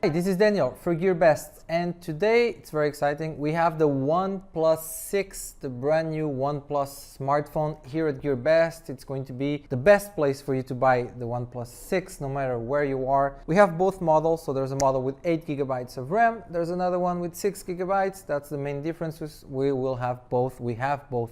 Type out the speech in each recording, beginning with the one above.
Hey, this is Daniel for GearBest, and today it's very exciting. We have the OnePlus 6, the brand new OnePlus smartphone here at GearBest. It's going to be the best place for you to buy the OnePlus 6 no matter where you are. We have both models, so there's a model with 8 gigabytes of RAM, there's another one with 6 gigabytes. That's the main differences. We have both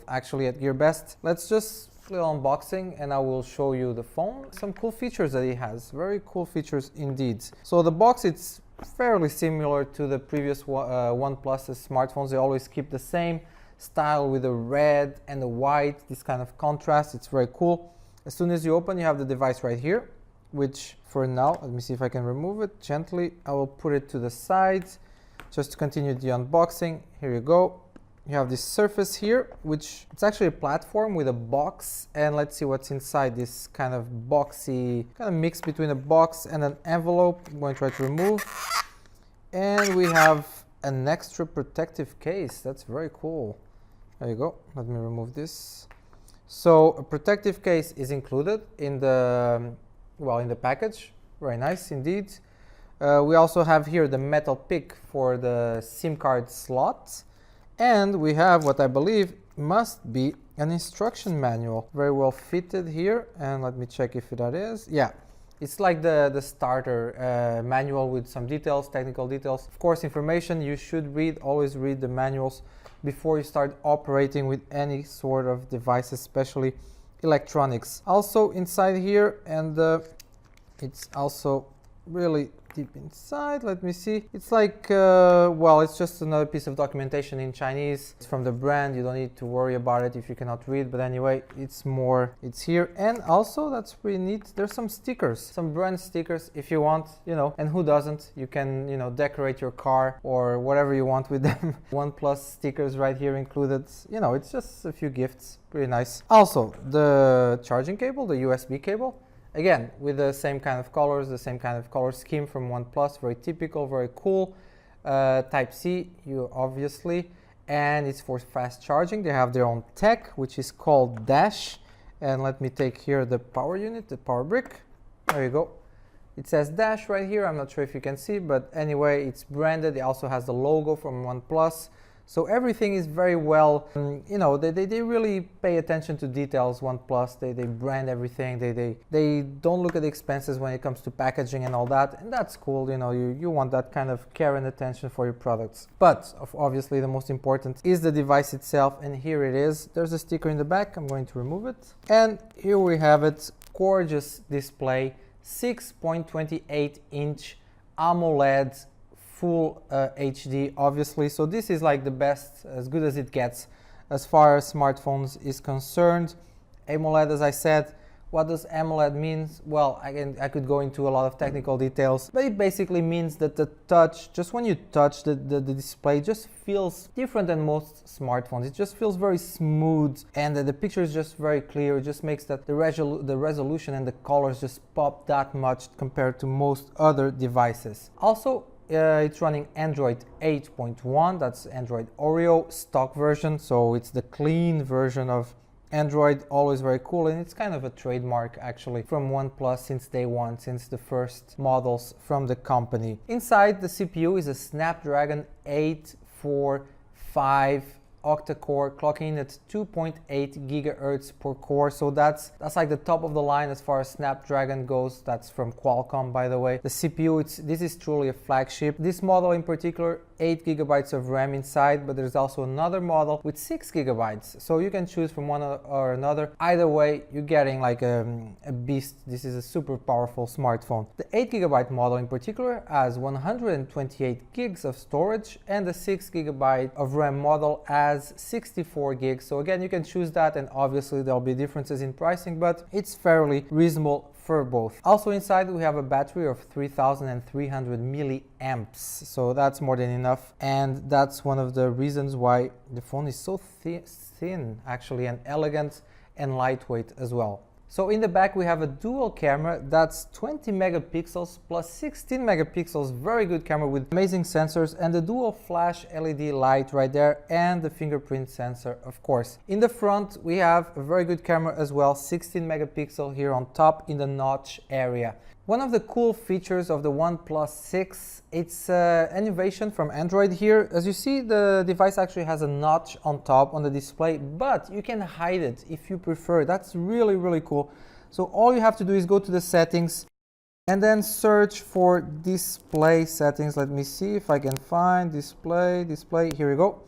actually at GearBest. Let's just little unboxing and I will show you the phone. Some cool features that it has, very cool features indeed. So the box, it's fairly similar to the previous OnePlus smartphones. They always keep the same style with the red and the white, this kind of contrast. It's very cool. As soon as you open, you have the device right here, which for now, let me see if I can remove it gently. I will put it to the side just to continue the unboxing. Here you go. You have this surface here, which it's actually a platform with a box, and let's see what's inside this kind of boxy, kind of mix between a box and an envelope. I'm going to try to remove. And we have an extra protective case. That's very cool. There you go. Let me remove this. So a protective case is included in the, in the package. Very nice indeed. We also have here the metal pick for the SIM card slot. And we have what I believe must be an instruction manual. Very well fitted here. And let me check if that is. Yeah, it's like the starter manual with some details, technical details. Of course, information you should read, always read the manuals before you start operating with any sort of device, especially electronics. Also inside here, and it's also really deep inside. Let me see. It's like, it's just another piece of documentation in Chinese. It's from the brand. You don't need to worry about it if you cannot read. But anyway, it's here. And also, that's pretty neat. There's some stickers, some brand stickers if you want, and who doesn't? You can, decorate your car or whatever you want with them. OnePlus stickers right here included. It's just a few gifts. Pretty nice. Also, the charging cable, the USB cable. Again, with the same kind of colors, the same kind of color scheme from OnePlus, very typical, very cool. Type-C, obviously, and it's for fast charging. They have their own tech, which is called Dash. And let me take here the power unit, the power brick. There you go. It says Dash right here. I'm not sure if you can see, but anyway, it's branded. It also has the logo from OnePlus. So everything is very well, they really pay attention to details, OnePlus. They brand everything. They don't look at the expenses when it comes to packaging and all that. And that's cool, you want that kind of care and attention for your products. But obviously the most important is the device itself. And here it is. There's a sticker in the back. I'm going to remove it. And here we have it. Gorgeous display, 6.28 inch AMOLED full HD, obviously. So this is like the best, as good as it gets as far as smartphones is concerned. AMOLED, as I said. What does AMOLED mean? Well, I could go into a lot of technical details, but it basically means that the touch, just when you touch the display, just feels different than most smartphones. It just feels very smooth, and the picture is just very clear. It just makes that the resolution and the colors just pop that much compared to most other devices. Also, it's running Android 8.1, that's Android Oreo stock version, so it's the clean version of Android, always very cool, and it's kind of a trademark actually from OnePlus since day one, since the first models from the company. Inside, the CPU is a Snapdragon 845 Octa core, clocking in at 2.8 gigahertz per core. So that's like the top of the line as far as Snapdragon goes. That's from Qualcomm, by the way. The CPU, this is truly a flagship. This model in particular, 8 gigabytes of RAM inside, but there's also another model with 6 gigabytes. So you can choose from one or another. Either way, you're getting like a beast. This is a super powerful smartphone. The 8 gigabyte model in particular has 128 gigs of storage, and the 6 gigabyte of RAM model has 64 gigs. So again, you can choose that, and obviously there'll be differences in pricing, but it's fairly reasonable for both. Also inside, we have a battery of 3,300 milliamps, so that's more than enough, and that's one of the reasons why the phone is so thin actually, and elegant and lightweight as well. So in the back we have a dual camera that's 20 megapixels plus 16 megapixels, very good camera with amazing sensors, and the dual flash LED light right there, and the fingerprint sensor, of course. In the front we have a very good camera as well, 16 megapixel here on top in the notch area. One of the cool features of the OnePlus 6, it's an innovation from Android here. As you see, the device actually has a notch on top on the display, but you can hide it if you prefer. That's really, really cool. So all you have to do is go to the settings and then search for display settings. Let me see if I can find display. Here we go.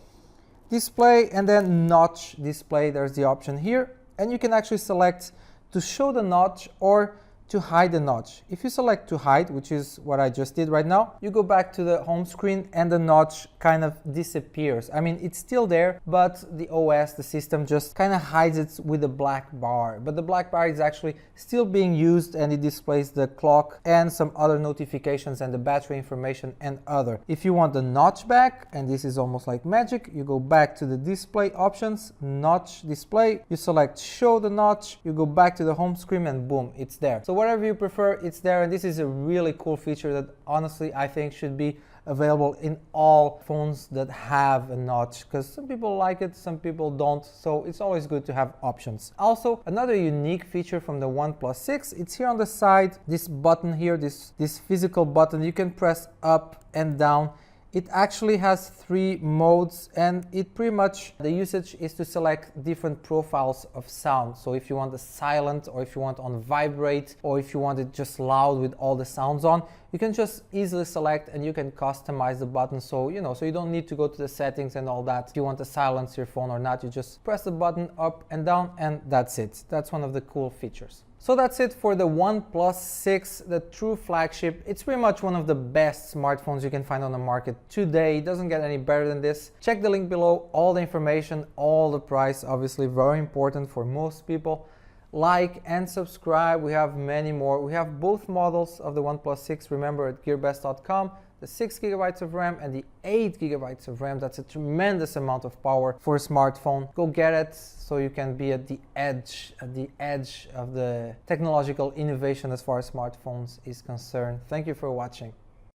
Display and then notch display. There's the option here. And you can actually select to show the notch or to hide the notch. If you select to hide, which is what I just did right now, you go back to the home screen and the notch kind of disappears. I mean, it's still there, but the OS, the system, just kind of hides it with a black bar. But the black bar is actually still being used, and it displays the clock and some other notifications and the battery information and other. If you want the notch back, and this is almost like magic, you go back to the display options, notch display, you select show the notch, you go back to the home screen, and boom, it's there. So whatever you prefer, it's there, and this is a really cool feature that honestly I think should be available in all phones that have a notch, because some people like it, some people don't, so it's always good to have options. Also, another unique feature from the OnePlus 6, it's here on the side, this button here, this physical button, you can press up and down. It actually has 3 modes, and it pretty much, the usage is to select different profiles of sound. So if you want the silent, or if you want on vibrate, or if you want it just loud with all the sounds on, you can just easily select and you can customize the button. So, so you don't need to go to the settings and all that. If you want to silence your phone or not, you just press the button up and down, and that's it. That's one of the cool features. So that's it for the OnePlus 6, the true flagship. It's pretty much one of the best smartphones you can find on the market today. It doesn't get any better than this. Check the link below, all the information, all the price, obviously very important for most people. Like and subscribe, we have many more. We have both models of the OnePlus 6, remember, at gearbest.com. The 6 GB of RAM and the 8 GB of RAM. That's a tremendous amount of power for a smartphone. Go get it so you can be at the edge of the technological innovation as far as smartphones is concerned. Thank you for watching.